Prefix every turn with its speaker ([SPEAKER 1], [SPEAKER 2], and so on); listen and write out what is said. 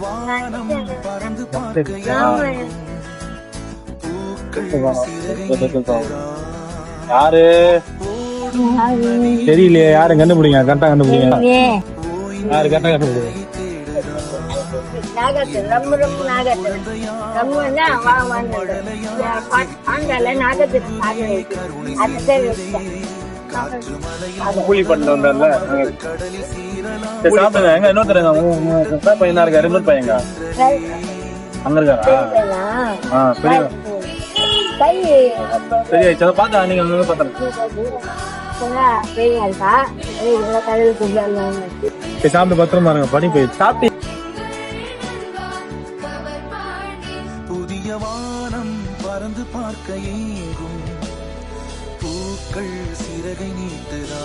[SPEAKER 1] வானம் பறந்து பார்க்க
[SPEAKER 2] யாரு தெரியலையே, யாரும் கண்டுபிடிங்க, கரெக்டா கண்டுபிடிங்க. யாரு கரெக்டா கண்டுபிடிங்க. கூலி பண்ணிட்டு வந்தார்ல, சாப்பிடுங்க. எங்க இன்னொருத்தர் பையனா இருக்காரு, இன்னொரு பையங்க அங்க இருக்காரா? சரி பாத்தா நீங்க சாப்பிட்டு பத்திரமா இருங்க, பனி போய் சாப்பிட்டு.
[SPEAKER 1] புதிய வானம் பறந்து பார்க்க ஏங்கும் பூக்கள் சிறகை நீட்டுதா.